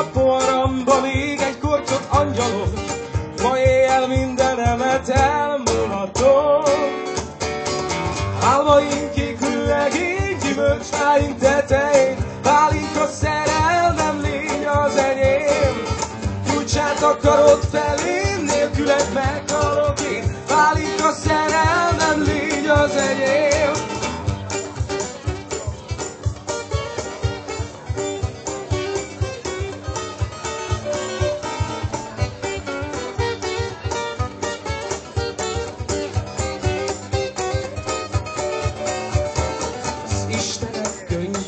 a porramba még egy kortyot angyalok, ma éjjel mindenemet elmulatom. Álmaink kéküllegény, gyümölcsfáink tetején, válik a szerelmem, légy az enyém. Nyújtsát akarod felém, nélküled meghalok én, válik a szerelmem, légy az enyém.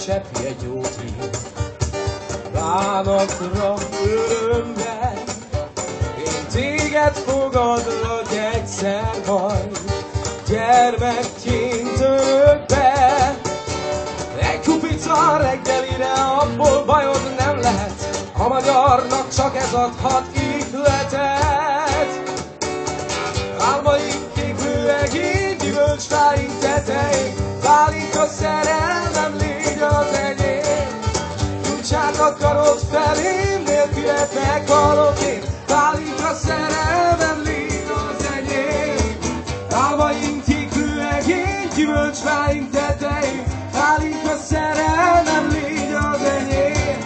Cseppje gyógyír bánatra, örömre. Én téged fogadlak egyszer majd, gyermekként örökbe. Egy kupica reggelire, abból bajod nem lehet, a magyarnak csak ez adhat ihletet. Álmaink kéküllegény, gyümölcsfáink tetején, válik a szerelmem, légy az enyém. Nyújtsát akarod felém, nélküled meghalok én, válik a szerelmem, légy az enyém. Álmaink kéküllegény, gyümölcsfáink tetején, válik a szerelmem, légy az enyém.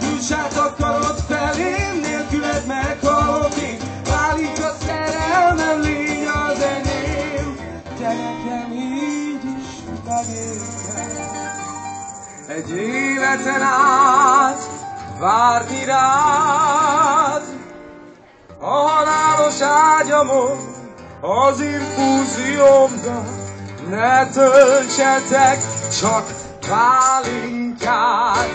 Nyújtsát akarod felém, nélküled meghalok én, válik a szerelmem, légy az enyém. Te nekem így is megértem, egy életen át várni rád. A halálos ágyamon az infúziómnak ne töltsetek csak pálinkát.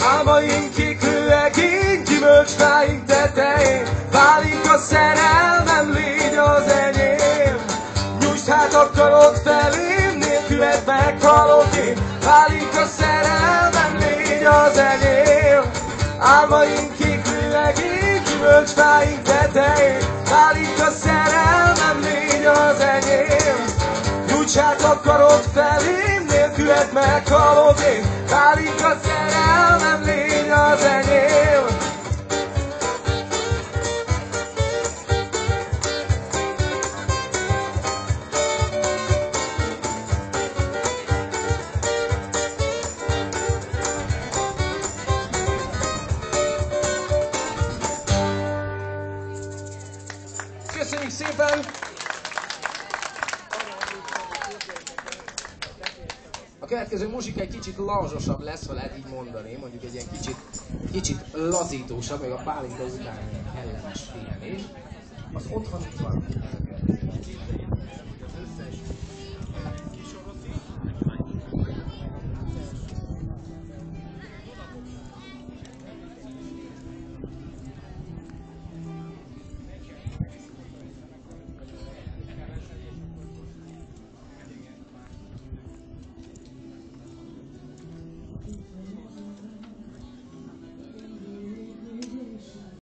Álmaink kéküllegény, gyümölcsfáink tetején, válik a szerelmem, légy az enyém. Nyújtsd hát akarod felém, nélküled meghalok én, válik a szerelmem, légy az enyém. Álmaink kéküllegény, gyümölcsfáink tetején, válik a szerelmem, légy az enyém. Nyújtsd hát akarod felém, nélküled meghalok én, válik a szerelmem, légy az enyém. Köszönjük szépen! A következő muzsika egy kicsit lanzsosabb lesz, ha lehet így mondani, mondjuk egy ilyen kicsit lazítósabb, meg a pálinka után kellemes pihenés. Az otthon itt van.